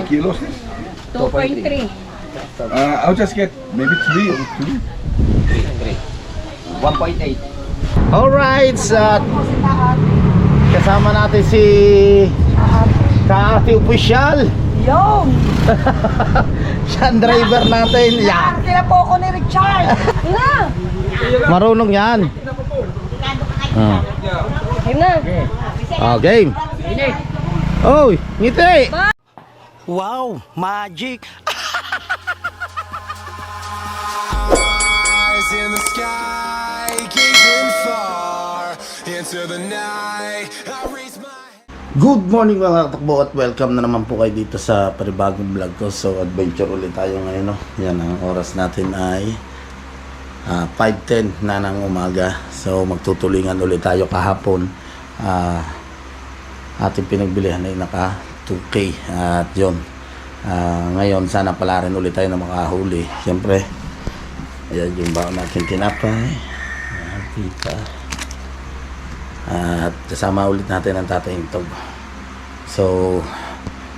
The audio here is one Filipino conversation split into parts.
kilos? 2.3. I'll just get maybe 3 or 2. 1.8. Alright, kasama natin si Kaati Official. Yung! Siya ang driver natin. Yeah. Kaya po ako ni Richard! Ina! Marunong yan. Game na! Game. Oy, ngiti. Wow, magic. Eyes in the sky, gazing far into the night. I raise my Good morning mga katakbo at welcome na naman po kayo dito sa panibagong vlog ko. So adventure ulit tayo ngayon, no? Yan, ang oras natin ay 5:10 na ng umaga. So magtutulingan ulit tayo kahapon. Ating pinagbilihan ay naka 2K at yun. Ngayon sana pala rin ulit tayo na makahuli. Siyempre, ayan yung baon natin tinapay. Pita. At kasama ulit natin ang Tatay Hintog. So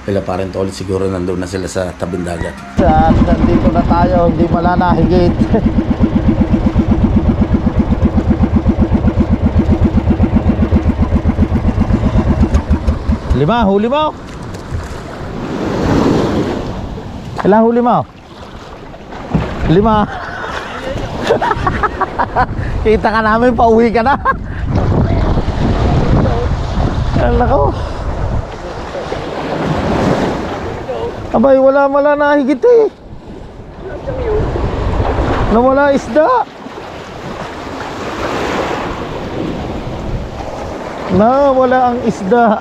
pila pa rin to ulit, siguro nandun na sila sa tabing dagat. At nandito na tayo, hindi pala nahigit. Lima, huli mo. Ilang huli mo? 5. Kita ka namin, pauwi ka na. Alam ko. Abay, wala na higit eh. Nawala isda. Nawala ang isda.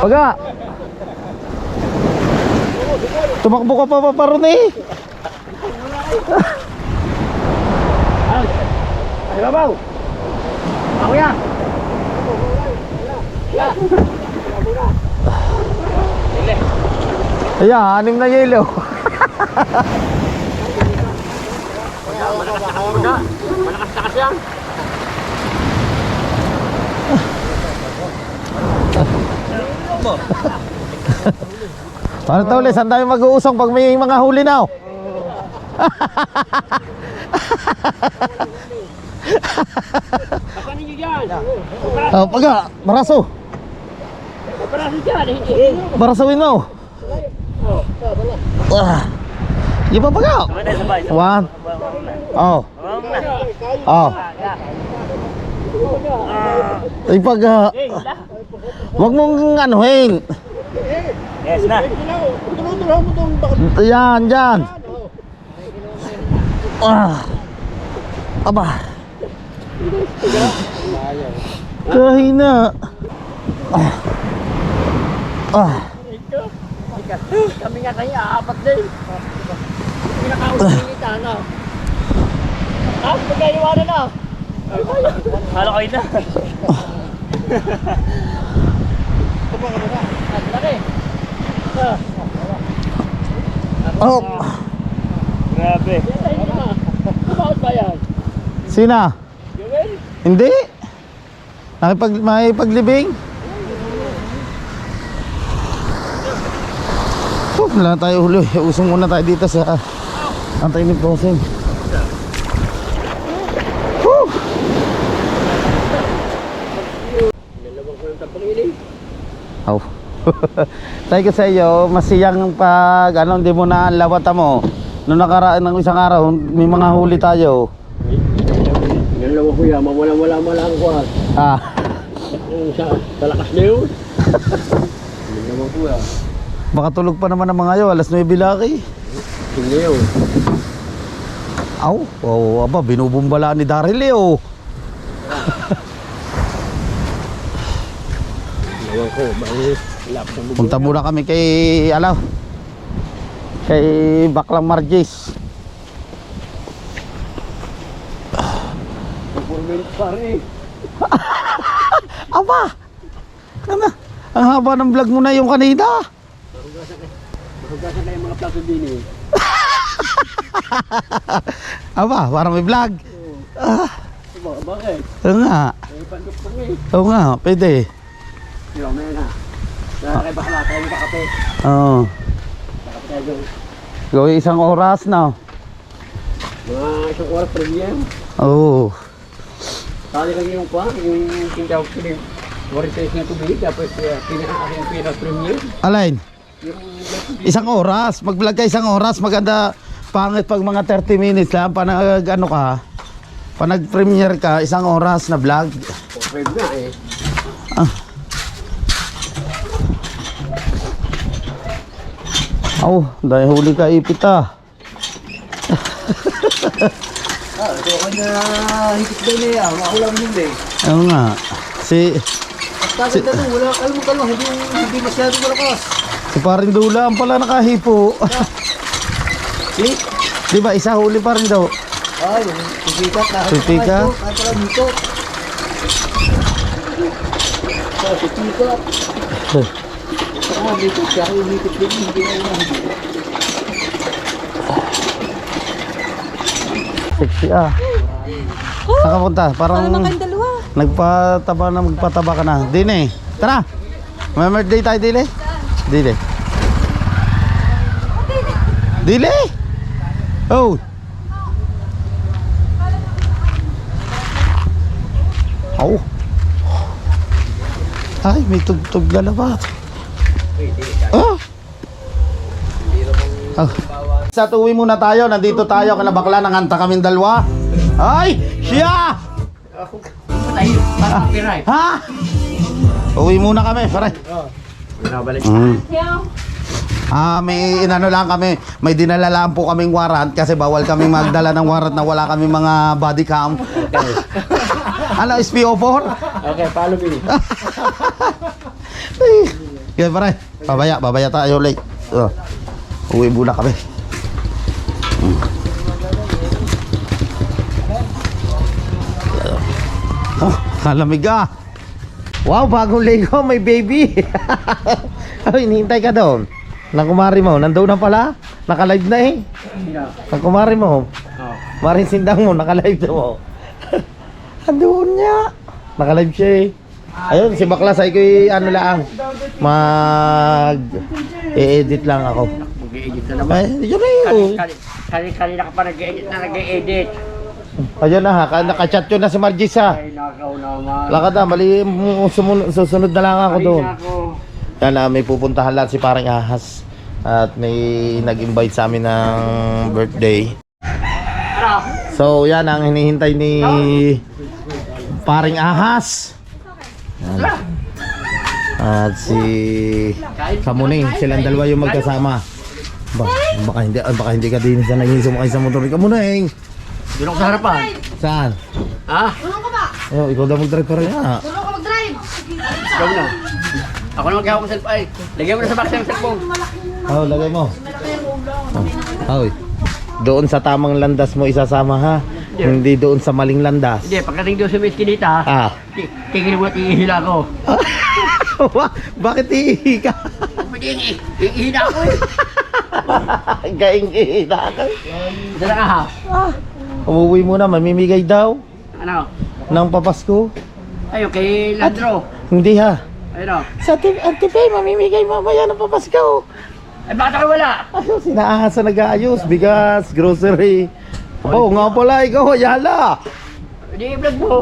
Baga, tumakbo ka pa paron eh. Ay, babaw. Ako yan. Ayan, 6 na yelo. Malakas yan. Paano tawli? Saan tayo mag-uusong pag may mga huli na? Pasanin nyo dyan. Paga, baraso. Pasanin dyan. Barasawin mo. Yung pa paga. 1. Oh. Oh. Ay paga. Huwag mong anuhin. Yes na. Yan, dyan. Aba. Kahina. Kami nga kaya, 4 din. Pinakaunang kita na. Magkaiwanan na. Hala kayo na. Oh. Grabe. Bakit ba yan? Sina? Hindi. May paglibing. Wala tayo huli. Usong muna tayo dito sa Antay ni Posing. Oh. Tayo ko sa iyo, masiyang pag hindi mo na lawata mo. Noong nakaraan ng isang araw, may mga huli tayo. Dalawa kuya, mawala lang ko. Sa lakas na yun. Dalawa kuya. Baka tulog pa naman ang mga yo, alas 9 laki. Hindi yun. Aw, oh, aba, binubumbala ni Daryl eh, oh. Dalawa ko, bakit? Punta muna kami kay, kay Baklang Marjes. Pare. Aba! Ano? Ang haba ng vlog mo na yung kanina. Mahugasan kayo mga plato din eh. Aba, parang may vlog. Bakit? Oo nga. May pandok ko eh. Oo nga, pwede. Yo, may na. Kaya bakla tayo kakape. Oo. Kakape tayo doon. Gawin isang oras na. Mga isang oras premium. Oo. Kali lang yung kuha, yung tindaw ko din. Warranty na tubig, tapos pinaka-aking pinaka-premium. Alain, Yung isang oras. Mag-vlog ka isang oras. Maganda pangit pag mga 30 minutes lang. Panag ano ka, panag premiere ka, isang oras na vlog. pwede na eh. Dahil huli ka ipit ah. Ito ka na higit din eh. Makulang din eh. Oo nga. Kasi na wala kalmo-kalmo, hindi masyado malakas. Si paring Dula ang pala nakahipo. Di ba isa huli pa rin daw? Ay, sipikat na. Sipikat? Ay, pala dito. Oh, sipikat. Dito siya ako umikot din. Hindi na yun. Sexy ah. Saan ka punta? Parang Ano kayong dalawa? magpataba ka na. Dine, tara. May birthday tayo, Dile. Dile. Dile! Oh! Oh! Ay, may tugtog na labat. Oh! Oh. Sa tuwi muna tayo, nandito tayo, kalabakla, nanganta kaming dalawa. Ay! Siya! Ha? Uwi muna kami, pare. Binabalik. May inano lang kami, may dinala lang po kaming warrant kasi bawal kaming magdala ng warrant na wala kaming mga body cam. Ano, SPO4? Okay, follow me. Kaya pare, babaya tayo ulit. Uwi muna kami. Kalamig ah. Wow, bagong Lego, may baby. Ay, hinihintay ka doon. Nang kumari mo, nandoon na pala. Naka-live na eh. Nang kumari mo, Maring Sindang mo, naka-live na mo. Andoon niya. Naka-live siya eh. Ayun, si Bakla sa iko'y ano lang. Mag-e-edit lang ako. Mag-i-edit na naman. Ay, yun eh. Kanina ka pa nag-i-edit na nag-i-edit. Ayun na ha, nakachat yun na si Margis ha. Ay, nakaw naman. Lakad na, mali, susunod na lang ako doon. Ay, nako. Yan na, may pupuntahan lahat si Parang Ahas. At may nag-invite sa amin ng birthday. So yan ang hinihintay ni Paring Ahas. Yan. At si Kamuning, silang dalawa yung magkasama. Baka hindi ka din sa naging sumakay sa motor ni Kamuning. Doon ako sa harapan. Saan? Ha? Ikaw daw mag-drive pa rin ha. Tulong ka mag-drive! Ikaw na. Ako na maghahawak ng cellphone. Ay, lagyan mo na sa box ng cellphone. Lagay mo. Doon sa tamang landas mo isasama ha. Hindi doon sa maling landas. Hindi, pagdating doon sa may eskinita, tingin mo at ihihila ko. Bakit iihi ka? Hindi, ihihila ako eh. Gaing-ihi na ka. Dala ka ha? Umuwi muna, mamimigay daw Ano? ng papasko. Ayun, kay Landro. Hindi ha. Ayun o. Sa Antipay, mamimigay mamaya ng papasko. Ay, bakit ako wala? Ayun, sinaahas na nag-aayos. Bigas, grocery. Oo nga pala, ikaw, Ayala. Hindi, i-vlog mo.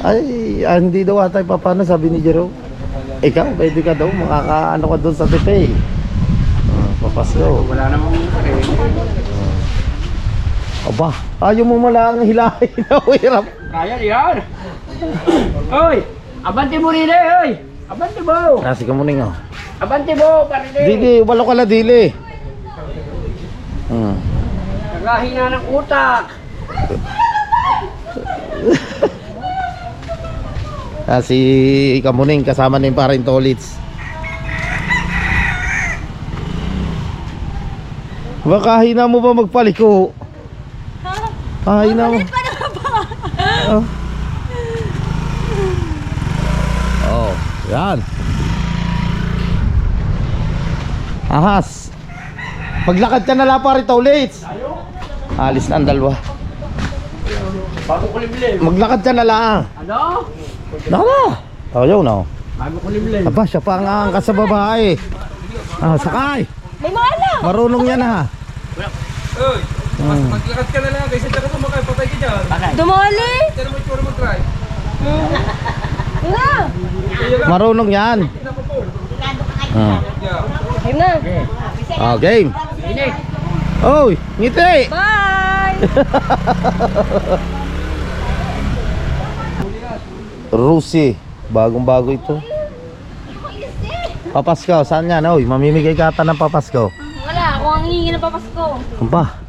Ay, hindi daw ata papano, sabi ni Jero. Ikaw, pwede ka daw, makakaano ka doon sa Antipay. Papasko. Wala namang Aba, ayaw mo malang hilahin na hirap. kaya yan. Oy, abante mo rin eh, oy. Abante mo. Nasi ka muning oh. Abante mo, parili. Dili, walo ka la dili. Nagahina ng utak. Si Kamuning kasama na yung paring Tolits. Baka hina mo ba magpaliko? Hina mo. Oh, yan. Ahas. Maglakad ka na lang pa rito ulit. Alis na ang dalawa. Bago ko limlim. Maglakad ka na lang. Ano? Naka. Ayaw na. Bago ko limlim. Aba, siya pa ang angkas sa babae. Sakay. May maala. Marunong yan ha. Uy, maglakad ka na lang kaysa dyan ka sumakay, patay ka dyan. Dumali. Pero mo itsura mag-try. Na. Marunong yan. Game na. Game. Oy, ngiti. Bye. Rusi. Bagong-bago ito. Papasko, saan yan? Oy, mamimigay ka ata ng papasko. Wala, ako ang hihingi ng papasko. Ano pa?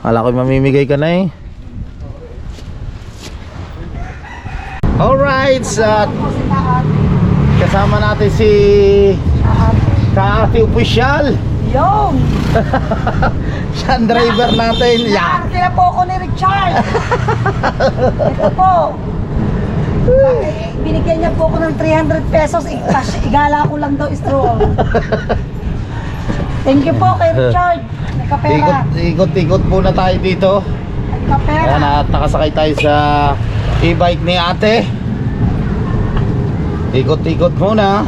Akala ko mamimigay ka na eh. Alright, kasama natin si Kaati Official. Yung. Siya ang driver natin. Yeah. Kaya po ako ni Richard. Ito po. Binigyan niya po ako ng 300 pesos. Igala ko lang daw straw. Thank you po kay Richard. Nagkapera. Ikot-ikot muna tayo dito. Nagkapera. Ayan, at nakasakay tayo sa e-bike ni ate. Ikot-ikot muna.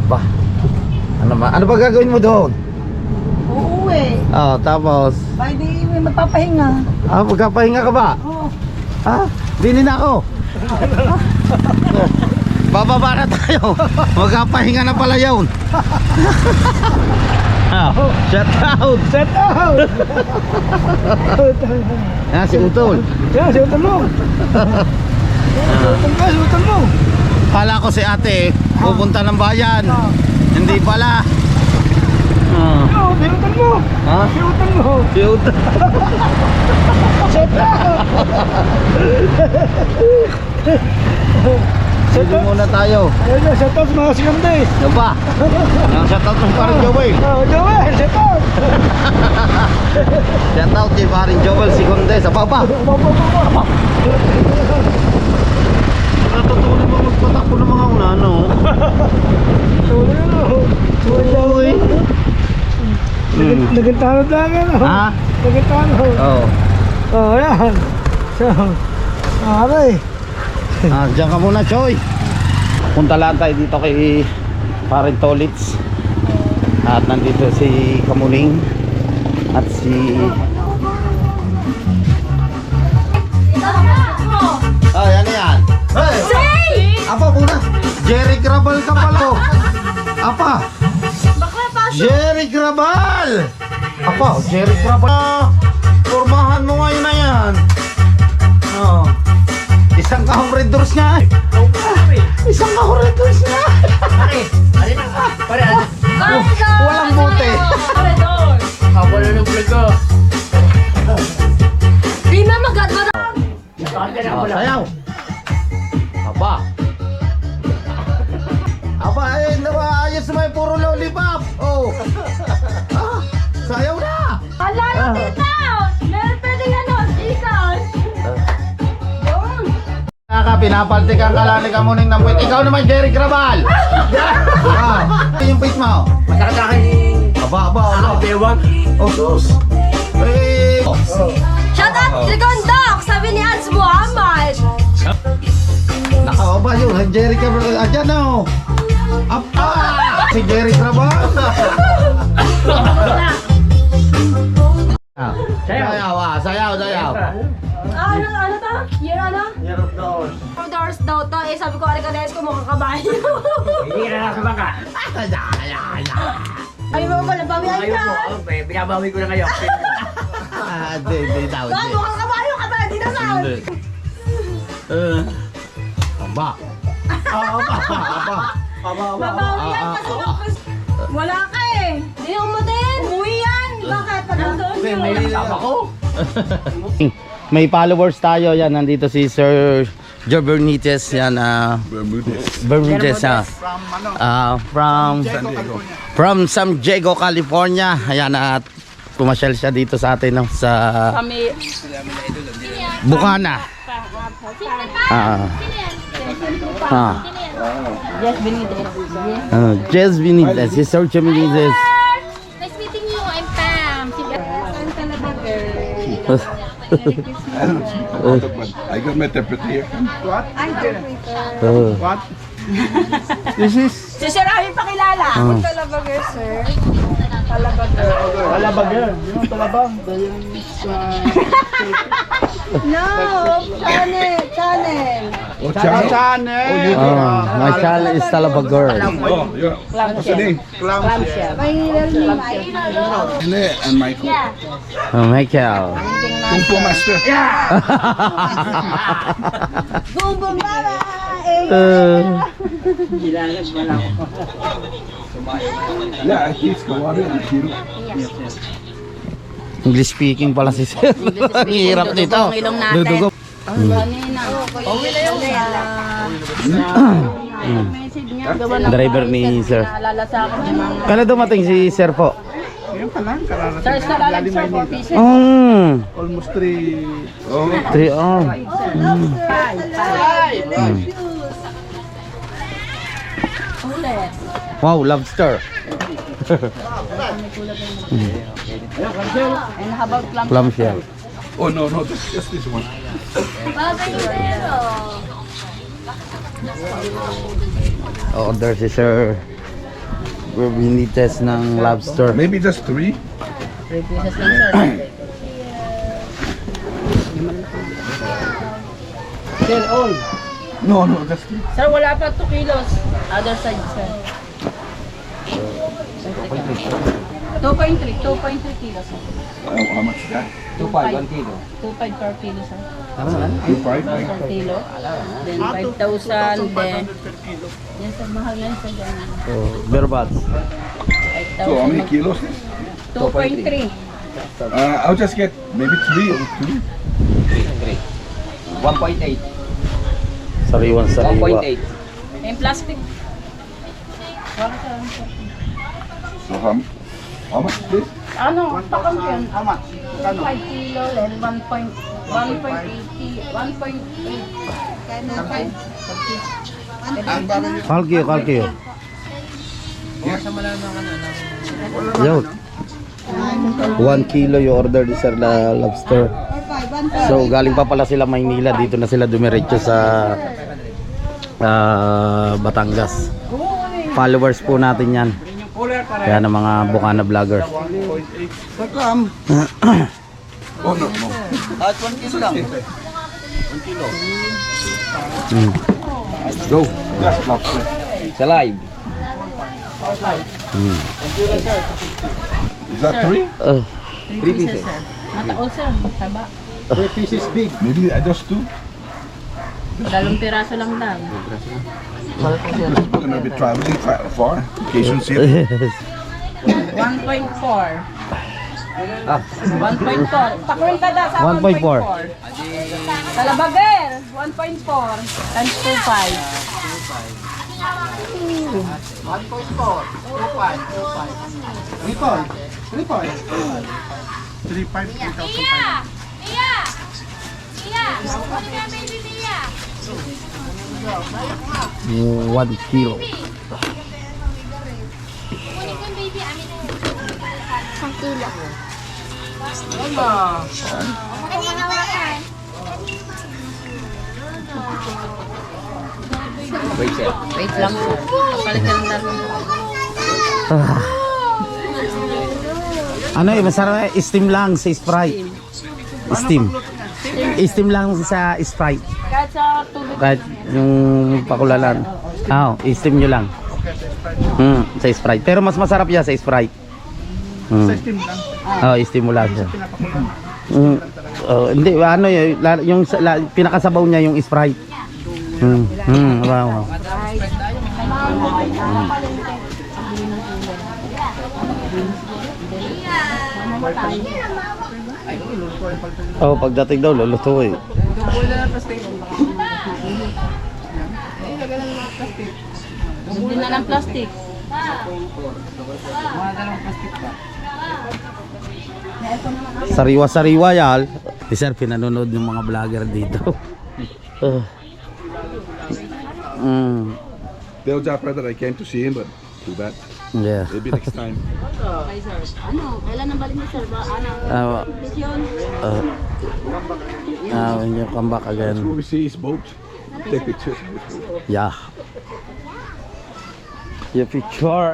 Ba? Ano ba gagawin mo doon? Uuwi. Tapos Ba, hindi magpapahinga. magkapahinga ka ba? Oo. Dinin ako. Bababa na tayo. Magkapahinga na pala yun. Shout out. Set out! Yan si Utol. Yan, siutan mo! Siutan ka, siutan mo! Kala ko si ate pupunta ng bayan. Hindi pala. Oo, siutan mo! Ha? Siutan mo! Si Utol. Sige muna tayo. Ayun na, set out mga siganda eh! Ano ba? Ang shout out ng parang Joel. Oo, Joel, set out! Shout out kay parang Joel Sigonde sa baba. Natutunan mo magpatakbo ng mga unano. Tuloy na, Uy. Nagintanod lang yan, oh. Ha? Nagintanod. Oo. Oo, yan. So, aray. Diyan ka muna, Choy. Punta lang tayo dito kay Parin Tolits. At nandito si Kamuning. At si... Ay, ano yan? Hey! Apa muna? Jerry Grabal ka pala. Apa? Jerry Grabal! Apa? Jerry Grabal. Formahan mo ngayon na yan. Oh. Isang ka-corridors nga. Isang ka-corridors nga. Walang bote. Habol na ng vlog ko. Di na maganda. Sayaw. Aba. Aba, ayos mo yung puro lollipop. Oh. Sayaw na. Ala, tita! Meron pwede ano, ikaw. Yun. Pinapaltikan ka lang ni Kamuning ng puwit. Ikaw naman, Jerry Grabal. Yung face mo. Matakasakin Aba. bewang. Oh, sus. Eh. Shout out kay Gondok! Sabi ni Ans Muhammad. Nakaaba yun. Jerry Grabal. Adyan na oh. Apa. Si Jerry Grabal. Sayaw. Ano to? Year ano? Year of Doors daw to. Eh, sabi ko, Arigades ko mukhang kabayo. Hindi ka na sa baka. Ay, mo pala, bawian Ayaw ka. ko. Binabawi ko na kayo. Hindi daw. Saan mukhang kabayo ka ba? Di na saan? Aba. Babawian kasi wala ka eh. Di mo din. Umuwi yan. Bakit? Pag doon yun. Sama ko. May followers tayo yan. Nandito si Sir Joe Bermudez yan. Bermudez from San Diego, California. Ayan at pumasyal siya dito sa atin no, sa Kami. Bukana. Yes, Benitez. Yes. Jess Benitez, si Sir Benitez. Nice meeting you. I'm Pam. Saan ka na ba, girl? I got my interpreter here. Ay, girl. What? This is Si Sir Amin pakilala. Ang Talabager, sir. Talabager. Talabager. Yung talabang. No, channel. Channel. My channel is Talabager. Oh, yeah. What's the name? My real name ay And Michael. Michael. Kung Fu Master. Boom Boom Baba. Yeah, he's Kawari and Hiro. English speaking pala si Sir. Ang hirap nito. Dudugo. Driver ni Sir. Kailan dumating si Sir po? Sir, sa lalim sir, 4 pieces. Almost 3. 3 on. Ulit. Wow, lobster. And how about plum? Plum shell. Oh, no, just this one. Order si Sir Benitez ng lobster. Maybe just 3. 3 pieces lang, sir. No, just 3. Sir, wala pa 2 kilos. Other side, sir. 2.3 kilos, sir. How much is that? 2.5 per kilo, sir. 2.5. Per kilo. Then 5,000. Then, yes, sir, mahal na yun, sir. Berbats. So how many kilos? 2.3. I'll just get maybe 3 or 2. 1.8. Sariwan sariwa. Yung plastic. So how much is this? Ano, takam yun? How much? 5 kilo, then 1.80. 1.8. Kalkiyo. Yun. 1 kilo yung order ni Sir na lobster. So galing pa pala sila Maynila, dito na sila dumiretso sa Batangas. Followers po natin yan. Kaya ng mga Bukana vloggers. Oh, no. At 1 kilo lang. Go. Just lobster. Sa live. Is that 3? 3 pieces. Mataol, sir. Taba. 3 pieces big. Maybe just 2. 2 piraso lang daw. We're gonna be traveling far. Vacation season. 1.4. 1.4. Pakwenta daw sa 1.4. 1.4. Talabager. 1.4. Times 1 kilo. Wait, sir. Wait lang, sir. Kapalit ka lang daw. Ano eh, masarap steam lang sa Sprite. Steam lang sa Sprite. Kahit sa tubig. Kahit yung pakulalan. Steam nyo lang. Sa Sprite. Pero mas masarap yan sa Sprite. Sa steam lang? Steam mo lang siya. Hindi, ano yung pinakasabaw niya yung Sprite. Wow. Pagdating daw luluto eh. Hindi na ng plastic. Sariwa-sariwa yan. Sir, pinanonood ng mga vlogger dito. Tell Japra that I came to see him, but too bad. Yeah. Maybe next time. Kailan ang balik ni sir? Mission? When you come back again. When we see his boat, take pictures. Yeah. Your picture,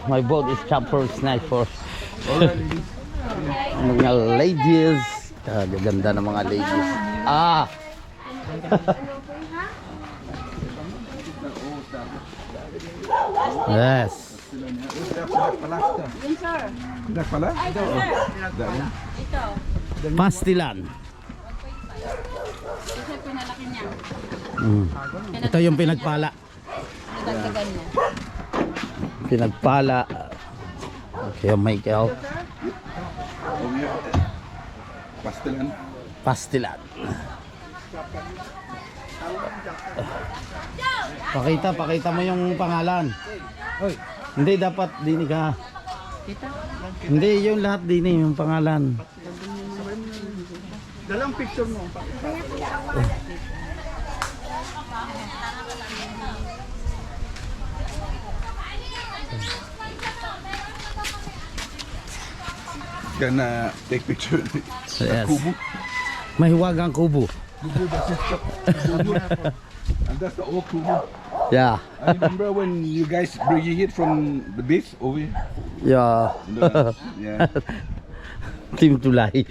my boat is Chapel Snack for mga ladies. Gaganda ng mga ladies. Yes. Dak pala? Pastilan. Ito yung pinagpala. Pinagpala. Okay, Michael. Pastilan. Pastilan. Pakita mo yung pangalan. Hindi, dapat dinig ka. Hindi, yung lahat dinig, yung pangalan. Dalang picture mo. Gonna take picture. Yes. Kubo. Mahiwagang kubo. And that's the old Kubo. Yeah. I remember when you guys bringing it from the beach over here. Yeah. Yeah. Team Tulay.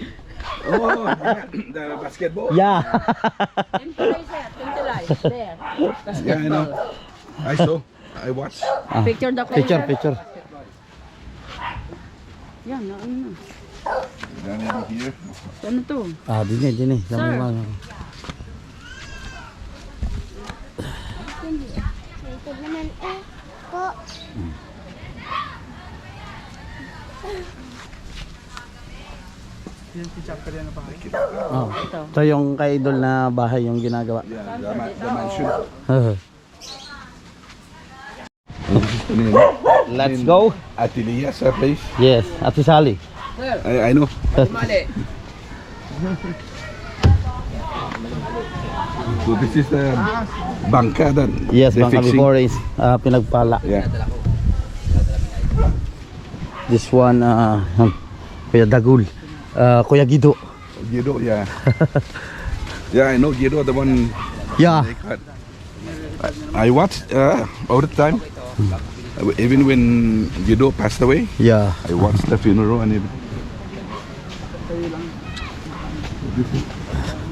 Oh, the basketball. Yeah. Yeah, I know. I saw. I watched. Picture the Picture. Yan, ano na. Down in here. Ano to? Dini. Dami lang. Oh. Ito yung ka-idol na bahay yung ginagawa. Yeah, the mansion. Let's go. Atelier, sir, place. Yes, Ate Sally. I know. So this is the bangka that Yes, they're bangka fixing. before is pinagpala. Yeah. This one, Kuya Dagul. Kuya Gido. Guido, yeah. Yeah, I know Guido, the one Yeah. they cut. I watched all the time. Even when Guido passed away, Yeah. I watched the funeral and everything.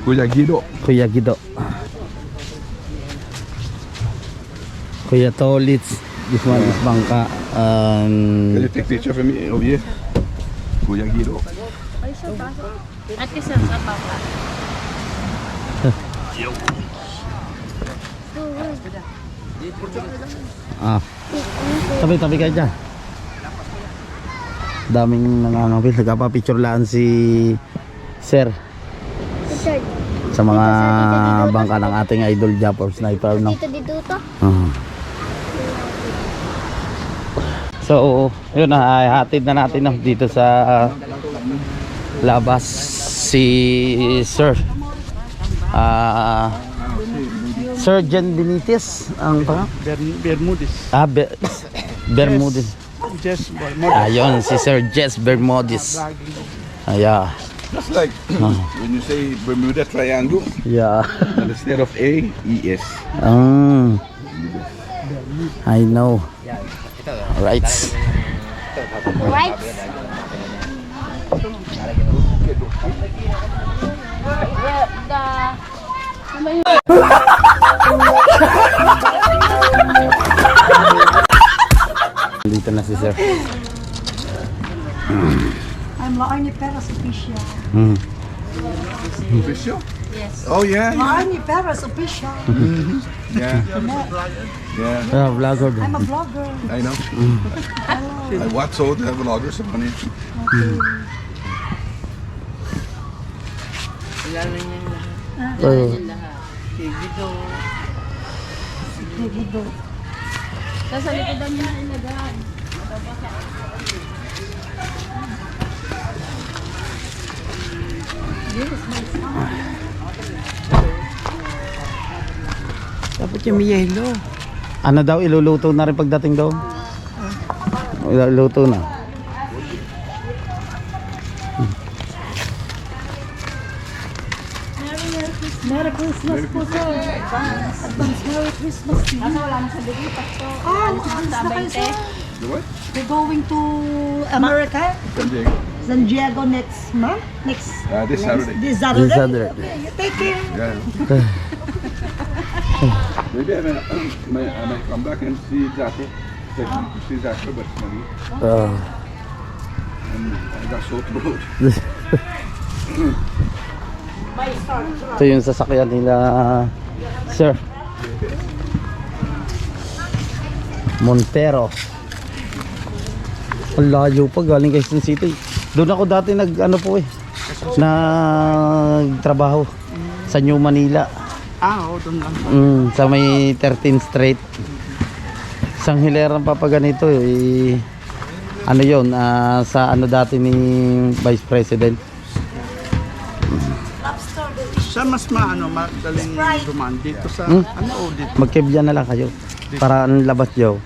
Kuya Guido. Kuya Gido. Kuya Tolits. This one is bangka. Can you take picture for me over here? Kuya Guido. At isa sa baka. Tabi kayo dyan. Daming nangangapil. Nagpapapicture laan si Sir sa mga bangka ng ating idol Japper Sniper, no? Dito to. So, yun na, ay hatid na natin, no, dito sa labas si Sir Sergeant Benitez ang pangalan? Bermudez. Bermudez. Just Bermudez. Ayun, si Sir Jess Bermudez. Yeah. That's like when you say Bermuda Triangle, Yeah. and instead of A, E-S. I know. Right. Right. Dito na si Sir. I'm Laarni Perez official. Official? Yes. Oh yeah. Laarni Perez official. Yeah. Yeah. Vlogger din. I'm a vlogger. I know. I watch all the vloggers on it. Sa likodan niya na ilagay. Dapat yung may yellow. Ano daw, iluluto na rin pagdating daw? Iluluto na. Merry Christmas po, sir. Advance Merry Christmas to you. Wala na sa dilipat to. Alis na kayo, sir. The what? We're going to America, San Diego. San Diego next month. Next This Saturday. This Saturday. This Saturday. Okay, you take care. Yeah. Maybe I might come back and see Zappa. See Zappa, but maybe. And I got so throat. Ito yung sasakyan nila, sir. Montero. Ang layo pa, galing Quezon City. Doon ako dati nagtrabaho sa New Manila. Doon lang. Sa may 13th Street. Isang hileran pa ganito eh. Ano yun, sa ano dati ni Vice President. Siya mas madaling dumaan dito sa dito. Magkebya na lang kayo para ang labas nyo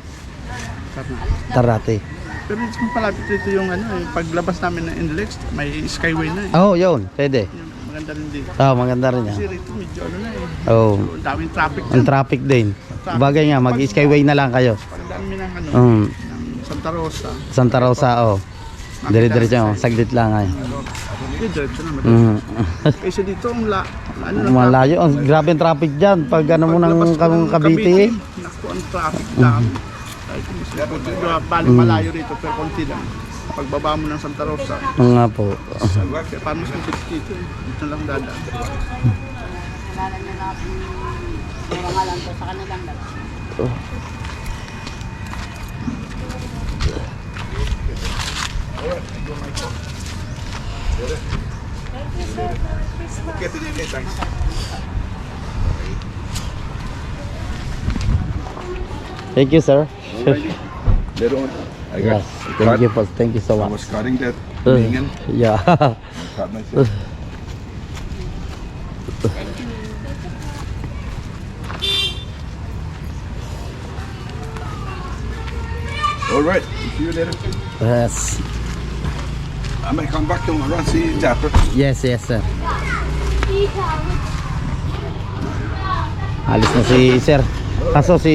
Tarate. Pero it's palapit dito yung paglabas namin ng NLEX, may skyway na Yun, pwede. Maganda rin dito. Maganda rin yan. Kasi rito medyo Ang daming traffic ang traffic din. Bagay nga, mag-skyway na lang kayo. Pagdami ng ng Santa Rosa. Santa Rosa, dire-diretso, saglit lang ay. Diretso naman. Kasi dito Malayo, grabe ang traffic dyan. Pag ano mo ng Cavite. Naku, ang traffic dami. Bali malayo rito pero konti lang. Pagbaba mo ng Santa Rosa. Nga po. Kaya paano sa dito dito lang dadaan. Thank you, sir. Later on, I got Yes, thank you so I was much. cutting that Bingen. Yeah. Cut myself. All right, see you later. Yes. I might come back tomorrow and see Zappa. Yes, sir. Alis na si sir. Kaso si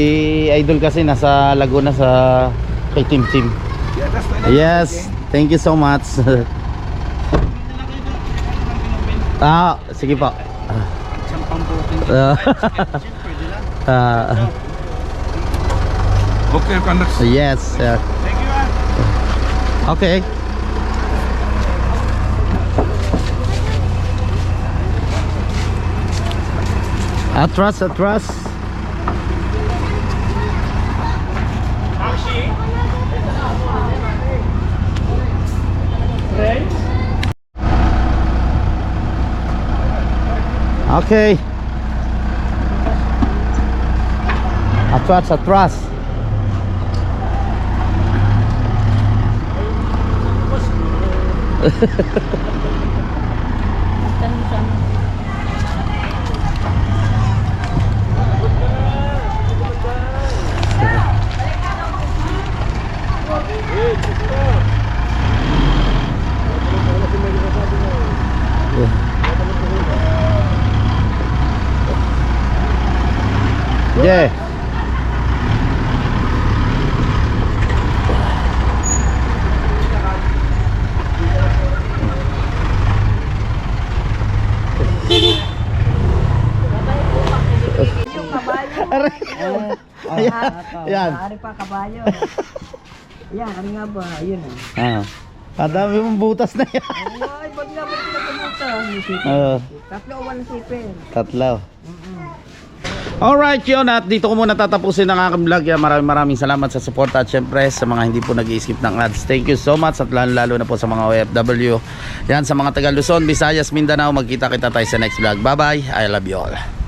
Idol kasi nasa Laguna sa kay Team. Yeah, that's fine. Yes, thank you so much. Sige po. Isang pambukin. Pwede lang. Okay, conduct. Yes, sir. Thank you. Okay. Atras. Okay. Atras. Yeah. Ayan. Ari pa kabayo. Yan, kami nga ba? Yun Dami mong butas na yan. Ay, pag naman pinagkamuta. Tatlo o walang sipin. Tatlo. Alright yun, at dito ko muna tatapusin ang aking vlog. Maraming salamat sa support at syempre sa mga hindi po nag-i-skip ng ads. Thank you so much, at lalo na po sa mga OFW. Yan, sa mga taga Luzon, Visayas, Mindanao, magkita kita tayo sa next vlog. Bye bye, I love you all.